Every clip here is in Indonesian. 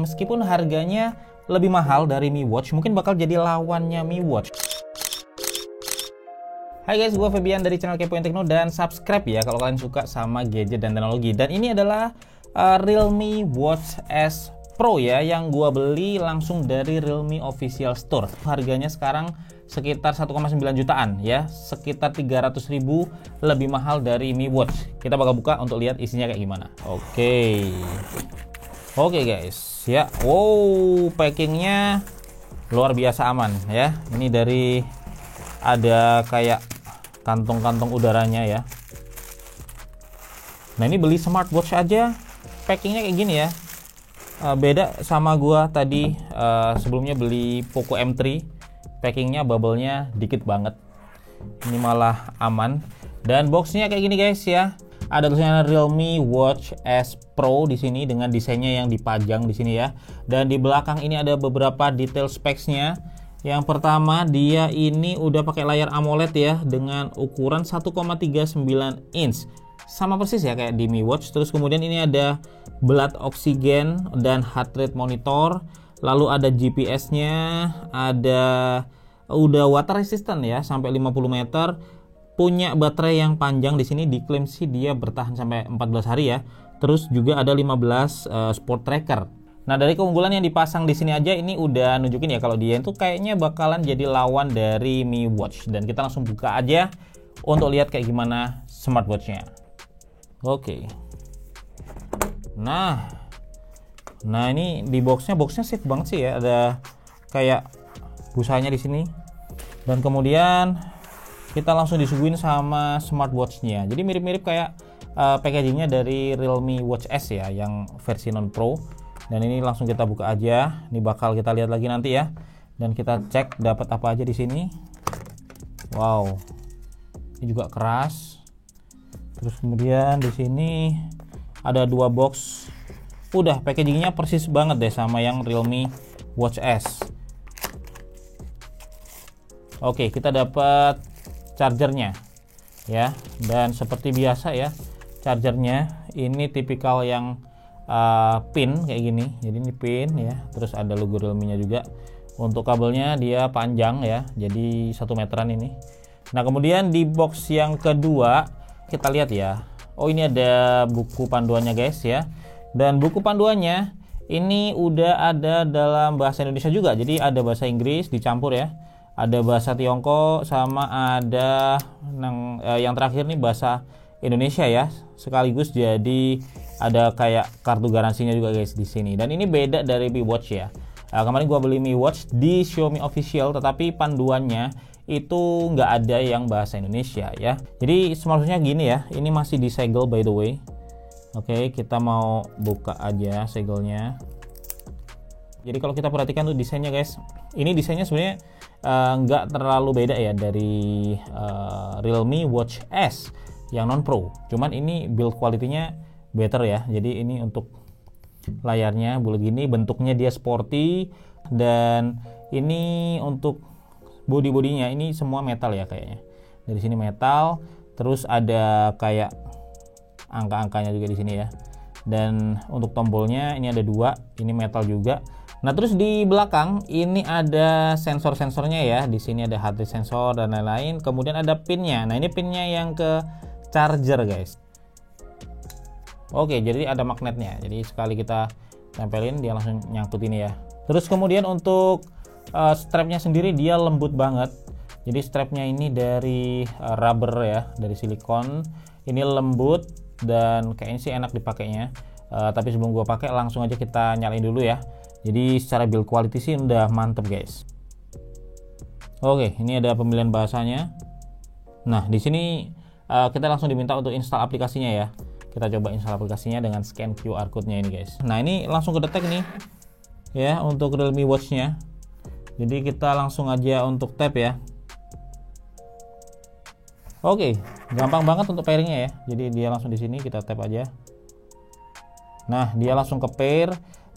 Meskipun harganya lebih mahal dari Mi Watch, mungkin bakal jadi lawannya Mi Watch. Hai guys, gue Febian dari channel Kepoin Tekno, dan subscribe ya kalau kalian suka sama gadget dan teknologi. Dan ini adalah Realme Watch S Pro ya, yang gue beli langsung dari Realme Official Store. Harganya sekarang sekitar 1,9 jutaan ya, sekitar 300.000 lebih mahal dari Mi Watch. Kita bakal buka untuk lihat isinya kayak gimana. Oke guys ya, wow, packingnya luar biasa aman ya. Ini dari ada kayak kantong-kantong udaranya ya. Nah, ini beli smartwatch aja packingnya kayak gini ya. Beda sama gua tadi sebelumnya beli Poco M3, packingnya bubble-nya dikit banget. Ini malah aman. Dan boxnya kayak gini guys ya. Ada tulisannya Realme Watch S Pro di sini dengan desainnya yang dipajang di sini ya. Dan di belakang ini ada beberapa detail specs-nya. Yang pertama, dia ini udah pakai layar AMOLED ya dengan ukuran 1,39 inch. Sama persis ya kayak di Mi Watch. Terus kemudian ini ada blood oxygen dan heart rate monitor. Lalu ada GPS-nya, ada udah water resistant ya sampai 50 meter. Punya baterai yang panjang di sini, diklaim sih dia bertahan sampai 14 hari ya. Terus juga ada 15 sport tracker. Nah, dari keunggulan yang dipasang di sini aja ini udah nunjukin ya kalau dia itu kayaknya bakalan jadi lawan dari Mi Watch. Dan kita langsung buka aja untuk lihat kayak gimana smartwatch-nya. Oke. Nah ini di boxnya safe banget sih ya. Ada kayak busanya di sini. Dan kemudian kita langsung disuguhin sama smartwatch-nya. Jadi mirip-mirip kayak packagingnya dari Realme Watch S ya, yang versi non Pro. Dan ini langsung kita buka aja. Ini bakal kita lihat lagi nanti ya. Dan kita cek dapat apa aja di sini. Wow, ini juga keras. Terus kemudian di sini ada dua box. Udah packagingnya persis banget deh sama yang Realme Watch S. Oke, kita dapat chargernya ya, dan seperti biasa ya, chargernya ini tipikal yang pin kayak gini. Jadi ini pin ya, terus ada logo Realme-nya juga. Untuk kabelnya dia panjang ya, jadi 1 meteran ini. Nah, kemudian di box yang kedua kita lihat ya, oh ini ada buku panduannya guys ya. Dan buku panduannya ini udah ada dalam bahasa Indonesia juga, jadi ada bahasa Inggris dicampur ya. Ada bahasa Tiongkok, sama ada yang terakhir nih bahasa Indonesia ya, sekaligus jadi ada kayak kartu garansinya juga guys di sini. Dan ini beda dari Mi Watch ya. Kemarin gua beli Mi Watch di Xiaomi Official, tetapi panduannya itu nggak ada yang bahasa Indonesia ya. Jadi smartwatchnya gini ya, ini masih disegel by the way. Oke, kita mau buka aja segelnya. Jadi kalau kita perhatikan tuh desainnya guys, ini desainnya sebenarnya nggak terlalu beda ya dari Realme Watch S yang non Pro. Cuman ini build quality-nya better ya. Jadi ini untuk layarnya bulat gini, bentuknya dia sporty, dan ini untuk body-bodinya ini semua metal ya kayaknya. Dari sini metal, terus ada kayak angka-angkanya juga di sini ya. Dan untuk tombolnya ini ada 2, ini metal juga. Nah, terus di belakang ini ada sensor-sensornya ya. Di sini ada heart rate sensor dan lain-lain. Kemudian ada pinnya. Nah, ini pinnya yang ke charger guys. Oke, jadi ada magnetnya. Jadi sekali kita tempelin dia langsung nyangkut ini ya. Terus kemudian untuk strapnya sendiri dia lembut banget. Jadi strapnya ini dari rubber ya, dari silikon. Ini lembut dan kayaknya sih enak dipakainya. Tapi sebelum gua pakai langsung aja kita nyalain dulu ya. Jadi secara build quality sih udah mantep guys. Oke, ini ada pemilihan bahasanya. Nah, di sini kita langsung diminta untuk install aplikasinya ya. Kita coba install aplikasinya dengan scan QR code-nya ini guys. Nah, ini langsung kedetek nih ya untuk Realme Watch-nya. Jadi kita langsung aja untuk tap ya. Oke, gampang banget untuk pairingnya ya. Jadi dia langsung di sini kita tap aja. Nah, dia langsung ke pair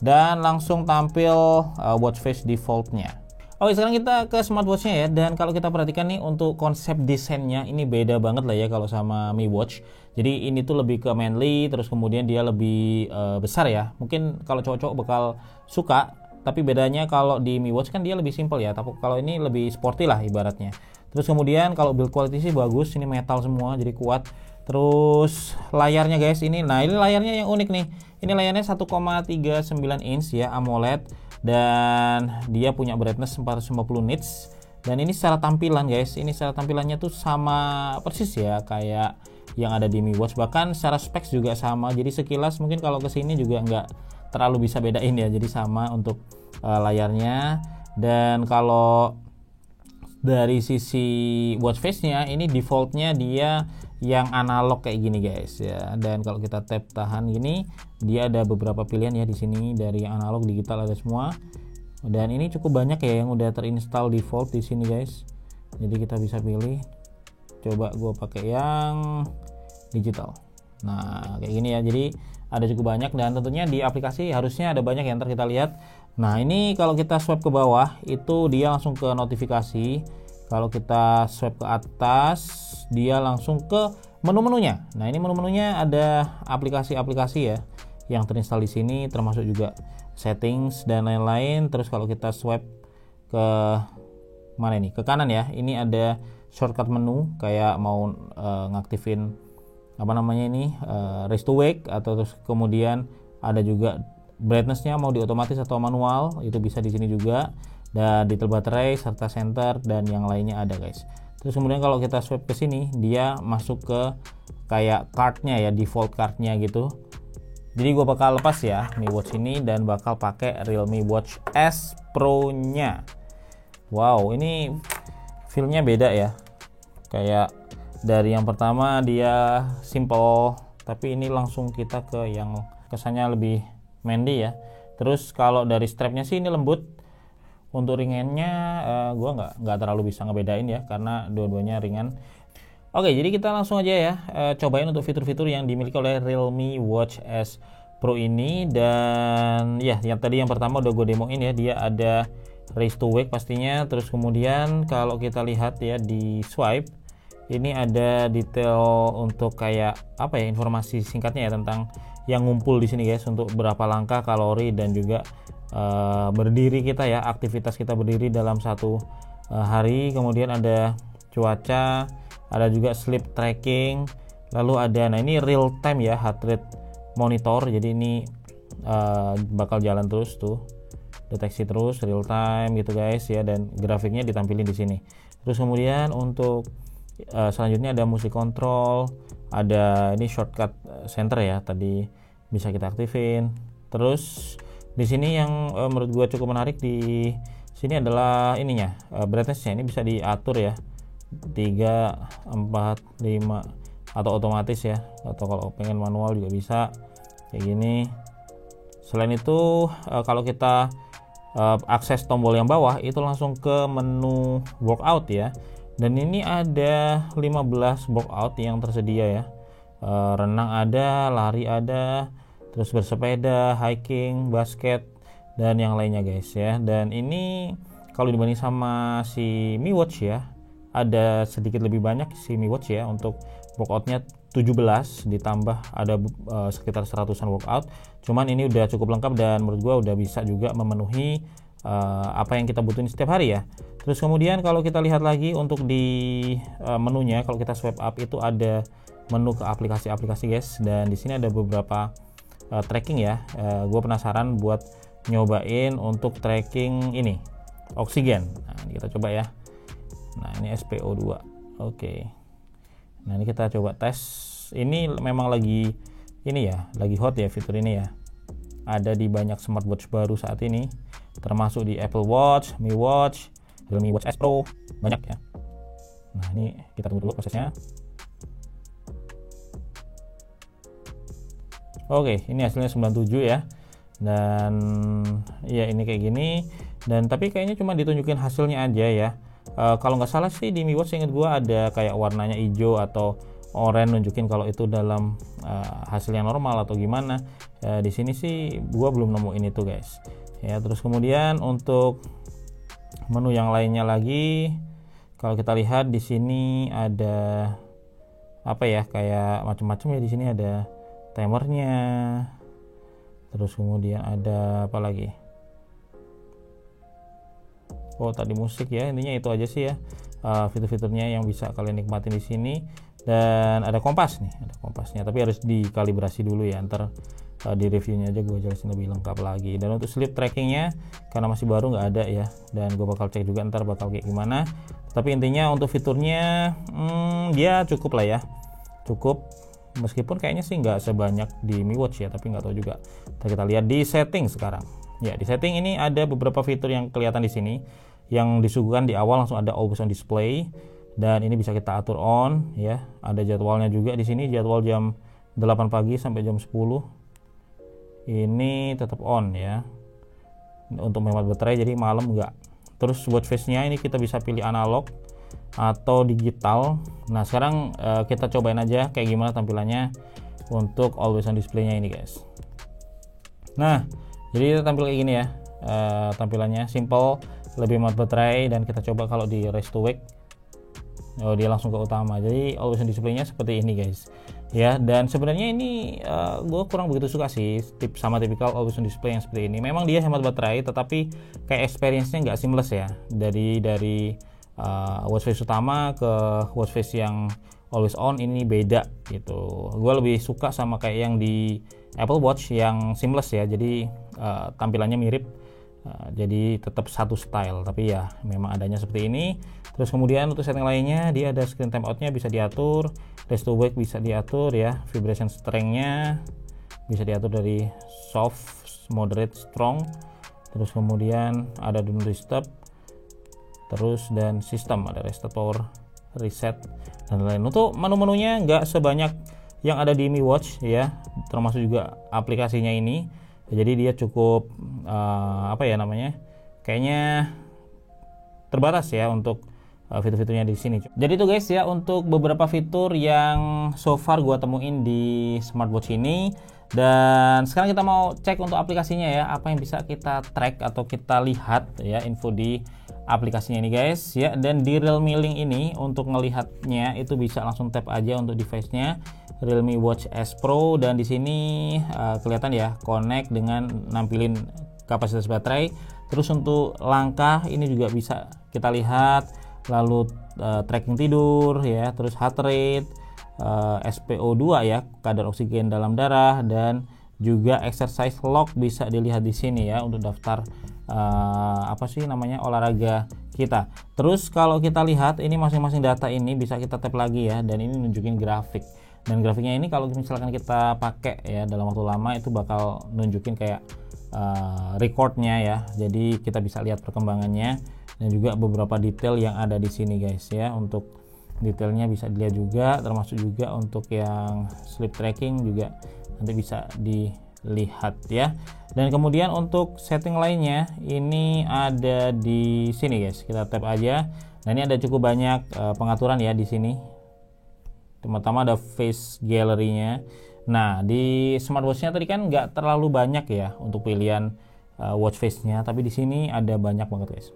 dan langsung tampil watch face defaultnya. Oke, sekarang kita ke smartwatch-nya ya. Dan kalau kita perhatikan nih untuk konsep desainnya ini beda banget lah ya kalau sama Mi Watch. Jadi ini tuh lebih ke manly, terus kemudian dia lebih besar ya. Mungkin kalau cowok-cowok bakal suka, tapi bedanya kalau di Mi Watch kan dia lebih simple ya. Tapi kalau ini lebih sporty lah ibaratnya. Terus kemudian kalau build quality sih bagus, ini metal semua jadi kuat. Terus layarnya guys ini, nah ini layarnya yang unik nih. Ini layarnya 1,39 inch ya, AMOLED. Dan dia punya brightness 450 nits. Dan ini secara tampilan guys, ini secara tampilannya tuh sama persis ya kayak yang ada di Mi Watch, bahkan secara specs juga sama. Jadi sekilas mungkin kalau kesini juga nggak terlalu bisa bedain ya, jadi sama untuk layarnya. Dan kalau dari sisi watch face-nya ini defaultnya dia yang analog kayak gini guys ya. Dan kalau kita tap tahan gini, dia ada beberapa pilihan ya di sini, dari yang analog, digital ada semua. Dan ini cukup banyak ya yang udah terinstall default di sini guys. Jadi kita bisa pilih. Coba gue pakai yang digital. Nah kayak gini ya. Jadi ada cukup banyak, dan tentunya di aplikasi harusnya ada banyak ya, ntar kita lihat. Nah ini kalau kita swipe ke bawah itu dia langsung ke notifikasi. Kalau kita swipe ke atas dia langsung ke menu-menunya. Nah ini menu-menunya ada aplikasi-aplikasi ya yang terinstall di sini, termasuk juga settings dan lain-lain. Terus kalau kita swipe ke mana ini, ke kanan ya, ini ada shortcut menu kayak mau ngaktifin apa namanya ini raise to wake, atau terus kemudian ada juga brightness-nya mau di otomatis atau manual, itu bisa di sini juga. Dan detail baterai serta center dan yang lainnya ada guys. Terus kemudian kalau kita swipe ke sini dia masuk ke kayak cardnya ya, default cardnya gitu. Jadi gue bakal lepas ya Mi Watch ini dan bakal pakai Realme Watch S Pro nya. Wow, ini feel-nya beda ya. Kayak dari yang pertama dia simple, tapi ini langsung kita ke yang kesannya lebih manly ya. Terus kalau dari strapnya sih ini lembut. Untuk ringannya gue nggak terlalu bisa ngebedain ya, karena dua-duanya ringan. Oke, jadi kita langsung aja ya cobain untuk fitur-fitur yang dimiliki oleh Realme Watch S Pro ini. Dan ya yang tadi yang pertama udah gue demoin ya, dia ada raise to wake pastinya. Terus kemudian kalau kita lihat ya di swipe, ini ada detail untuk kayak apa ya, informasi singkatnya ya tentang yang ngumpul di sini guys, untuk berapa langkah, kalori, dan juga berdiri kita ya, aktivitas kita berdiri dalam satu hari. Kemudian ada cuaca, ada juga sleep tracking, lalu ada, nah ini real time ya, heart rate monitor. Jadi ini bakal jalan terus tuh, deteksi terus real time gitu guys ya, dan grafiknya ditampilin di sini. Terus kemudian untuk selanjutnya ada musik control, ada ini shortcut center ya, tadi bisa kita aktifin. Terus di sini yang menurut gue cukup menarik di sini adalah ininya, brightness-nya ini bisa diatur ya, 3, 4, 5 atau otomatis ya, atau kalau pengen manual juga bisa kayak gini. Selain itu kalau kita akses tombol yang bawah itu langsung ke menu workout ya, dan ini ada 15 workout yang tersedia ya. Renang ada, lari ada, terus bersepeda, hiking, basket, dan yang lainnya guys ya. Dan ini kalau dibanding sama si Mi Watch ya, ada sedikit lebih banyak si Mi Watch ya, untuk workoutnya 17 ditambah ada sekitar 100an workout. Cuman ini udah cukup lengkap dan menurut gua udah bisa juga memenuhi apa yang kita butuhin setiap hari ya. Terus kemudian kalau kita lihat lagi untuk di menunya, kalau kita swipe up itu ada menu ke aplikasi-aplikasi guys, dan di sini ada beberapa tracking ya. Gue penasaran buat nyobain untuk tracking ini oksigen. Nah ini kita coba ya. Nah ini SPO2. Oke. Nah ini kita coba tes. Ini memang lagi ini ya, lagi hot ya fitur ini ya. Ada di banyak smartwatch baru saat ini, termasuk di Apple Watch, Mi Watch, Realme Watch S Pro, banyak ya. Nah ini kita tunggu dulu prosesnya. Oke, ini hasilnya 97 ya. Dan ya ini kayak gini. Dan tapi kayaknya cuma ditunjukin hasilnya aja ya. Kalau nggak salah sih di Mi Watch ingat gua ada kayak warnanya hijau atau oranye nunjukin kalau itu dalam hasil yang normal atau gimana. Di sini sih gua belum nemuin itu guys. Ya, terus kemudian untuk Menu yang lainnya lagi, kalau kita lihat di sini ada apa ya, kayak macam-macam ya. Di sini ada timernya, terus kemudian ada apa lagi, oh tadi musik ya. Intinya itu aja sih ya fitur-fiturnya yang bisa kalian nikmatin di sini. Dan ada kompas nih, ada kompasnya, tapi harus dikalibrasi dulu ya, ntar di reviewnya aja gue jelasin lebih lengkap lagi. Dan untuk sleep trackingnya karena masih baru nggak ada ya, dan gue bakal cek juga ntar bakal kayak gimana. Tapi intinya untuk fiturnya dia cukup lah ya, cukup, meskipun kayaknya sih nggak sebanyak di Mi Watch ya, tapi nggak tahu juga. Kita lihat di setting sekarang ya. Di setting ini ada beberapa fitur yang kelihatan di sini, yang disuguhkan di awal langsung ada always on display, dan ini bisa kita atur on ya. Ada jadwalnya juga di sini, jadwal jam 8 pagi sampai jam 10 ini tetap on ya, untuk menghemat baterai, jadi malam enggak. Terus watch face-nya ini kita bisa pilih analog atau digital. Nah sekarang kita cobain aja kayak gimana tampilannya untuk always on display-nya ini guys. Nah jadi kita tampil kayak gini ya, tampilannya simple, lebih hemat baterai. Dan kita coba kalau di raise to wake, oh dia langsung ke utama, jadi always on display-nya seperti ini guys ya. Dan sebenarnya ini gue kurang begitu suka sih sama tipikal always on display yang seperti ini. Memang dia hemat baterai, tetapi kayak experience-nya nggak seamless ya, dari watch face utama ke watch face yang always on ini beda gitu. Gue lebih suka sama kayak yang di Apple Watch yang seamless ya, jadi tampilannya mirip, jadi tetap satu style, tapi ya memang adanya seperti ini. Terus kemudian untuk setting lainnya, dia ada screen timeout-nya bisa diatur, raise to wake bisa diatur ya, vibration strength-nya bisa diatur dari soft, moderate, strong. Terus kemudian ada do not disturb, terus dan sistem ada restart power, reset, dan lain-lain. Untuk menu-menunya nggak sebanyak yang ada di Mi Watch ya, termasuk juga aplikasinya ini. Jadi dia cukup apa ya namanya, kayaknya terbatas ya untuk fitur-fiturnya di sini. Jadi itu guys ya, untuk beberapa fitur yang so far gua temuin di smartwatch ini. Dan sekarang kita mau cek untuk aplikasinya ya, apa yang bisa kita track atau kita lihat ya, info di aplikasinya ini guys ya. Dan di Realme Link ini untuk ngelihatnya itu bisa langsung tap aja untuk device-nya, Realme Watch S Pro. Dan di sini kelihatan ya, connect dengan nampilin kapasitas baterai. Terus untuk langkah ini juga bisa kita lihat, lalu tracking tidur ya, terus heart rate, SpO2 ya, kadar oksigen dalam darah, dan juga exercise log bisa dilihat di sini ya, untuk daftar apa sih namanya, olahraga kita. Terus kalau kita lihat ini masing-masing data ini bisa kita tap lagi ya, dan ini nunjukin grafik. Dan grafiknya ini kalau misalkan kita pakai ya dalam waktu lama, itu bakal nunjukin kayak recordnya ya, jadi kita bisa lihat perkembangannya dan juga beberapa detail yang ada di sini guys ya. Untuk detailnya bisa dilihat juga, termasuk juga untuk yang sleep tracking juga nanti bisa dilihat ya. Dan kemudian untuk setting lainnya ini ada di sini guys, kita tap aja. Nah ini ada cukup banyak pengaturan ya di sini. Pertama ada face gallery-nya. Nah di smartwatch-nya tadi kan nggak terlalu banyak ya untuk pilihan watch face-nya, tapi di sini ada banyak banget guys.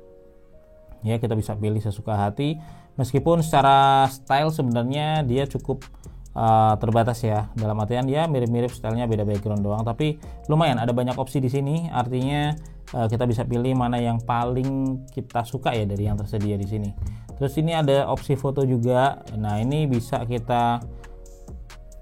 Ya kita bisa pilih sesuka hati, meskipun secara style sebenarnya dia cukup terbatas ya, dalam artian dia mirip-mirip stylenya, beda background doang, tapi lumayan ada banyak opsi di sini. Artinya kita bisa pilih mana yang paling kita suka ya dari yang tersedia di sini. Terus ini ada opsi foto juga. Nah ini bisa kita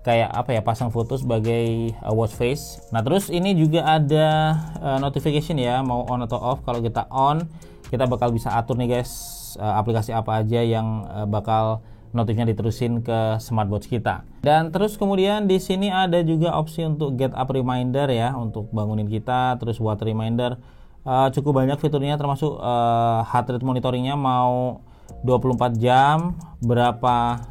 kayak apa ya, pasang foto sebagai watch face. Nah terus ini juga ada notification ya, mau on atau off. Kalau kita on, kita bakal bisa atur nih guys, aplikasi apa aja yang bakal notifnya diterusin ke smartwatch kita. Dan terus kemudian di sini ada juga opsi untuk get up reminder ya, untuk bangunin kita. Terus water reminder, cukup banyak fiturnya, termasuk heart rate monitoringnya mau 24 jam, berapa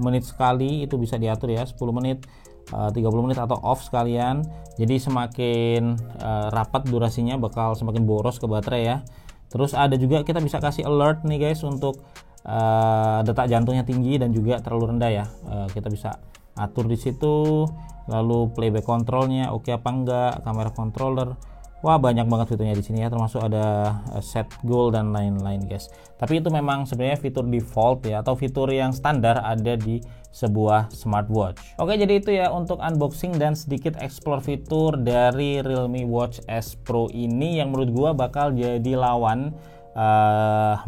menit sekali itu bisa diatur ya, 10 menit, 30 menit atau off sekalian. Jadi semakin rapat durasinya bakal semakin boros ke baterai ya. Terus ada juga kita bisa kasih alert nih guys untuk detak jantungnya tinggi dan juga terlalu rendah ya. Kita bisa atur di situ. Lalu playback kontrolnya oke apa enggak, kamera controller, Wah, banyak banget fiturnya di sini ya, termasuk ada set goal dan lain-lain guys. Tapi itu memang sebenarnya fitur default ya, atau fitur yang standar ada di sebuah smartwatch. Oke, jadi itu ya untuk unboxing dan sedikit explore fitur dari Realme Watch S Pro ini yang menurut gua bakal jadi lawan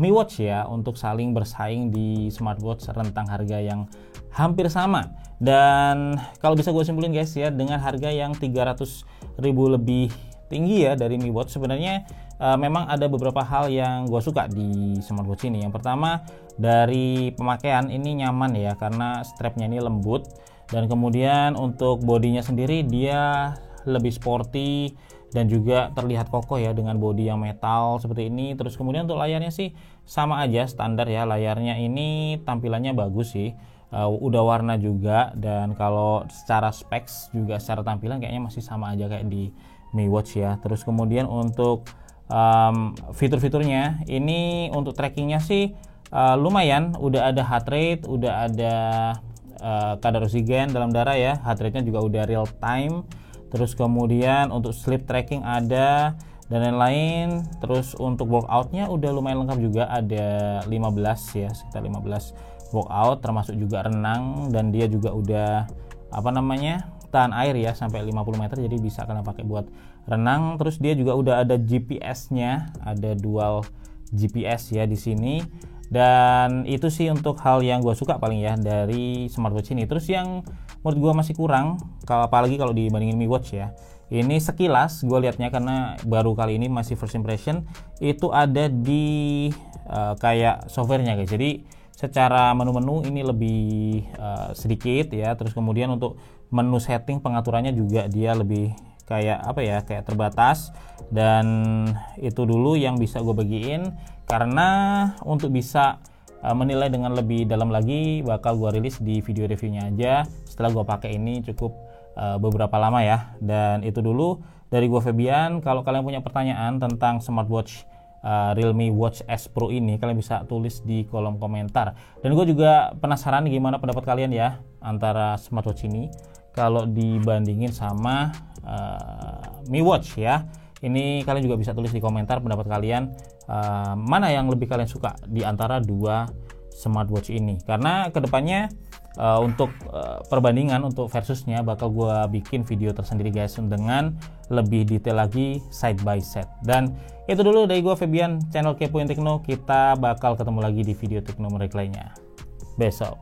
Mi Watch ya, untuk saling bersaing di smartwatch rentang harga yang hampir sama. Dan kalau bisa gue simpulin guys ya, dengan harga yang 300.000 lebih tinggi ya dari Mi Watch, sebenarnya memang ada beberapa hal yang gue suka di smartwatch ini. Yang pertama, dari pemakaian ini nyaman ya, karena strapnya ini lembut, dan kemudian untuk bodinya sendiri dia lebih sporty dan juga terlihat kokoh ya dengan bodi yang metal seperti ini. Terus kemudian untuk layarnya sih sama aja, standar ya, layarnya ini tampilannya bagus sih, udah warna juga, dan kalau secara specs juga secara tampilan kayaknya masih sama aja kayak di Mi Watch ya. Terus kemudian untuk fitur-fiturnya ini, untuk trackingnya sih lumayan, udah ada heart rate, udah ada kadar oksigen dalam darah ya, heart rate-nya juga udah real time. Terus kemudian untuk sleep tracking ada dan lain-lain. Terus untuk workoutnya udah lumayan lengkap juga, ada 15 ya, sekitar 15 workout, termasuk juga renang, dan dia juga udah tahan air ya sampai 50 meter, jadi bisa kalian pakai buat renang. Terus dia juga udah ada GPS-nya, ada dual GPS ya di sini. Dan itu sih untuk hal yang gue suka paling ya dari smartwatch ini. Terus yang menurut gue masih kurang, apalagi kalau dibandingin Mi Watch ya, ini sekilas gue liatnya, karena baru kali ini masih first impression, itu ada di kayak softwarenya guys. Jadi secara menu-menu ini lebih sedikit ya. Terus kemudian untuk menu setting pengaturannya juga dia lebih kayak kayak terbatas. Dan itu dulu yang bisa gue bagiin, karena untuk bisa menilai dengan lebih dalam lagi bakal gue rilis di video reviewnya aja setelah gue pakai ini cukup beberapa lama ya. Dan itu dulu dari gue Febian. Kalau kalian punya pertanyaan tentang smartwatch Realme Watch S Pro ini, kalian bisa tulis di kolom komentar. Dan gue juga penasaran gimana pendapat kalian ya antara smartwatch ini kalau dibandingin sama Mi Watch ya. Ini kalian juga bisa tulis di komentar pendapat kalian, mana yang lebih kalian suka di antara dua smartwatch ini. Karena kedepannya untuk perbandingan, untuk versusnya bakal gue bikin video tersendiri guys, dengan lebih detail lagi side by side. Dan itu dulu dari gue Febian, channel Kepoin Tekno. Kita bakal ketemu lagi di video tekno menarik lainnya besok.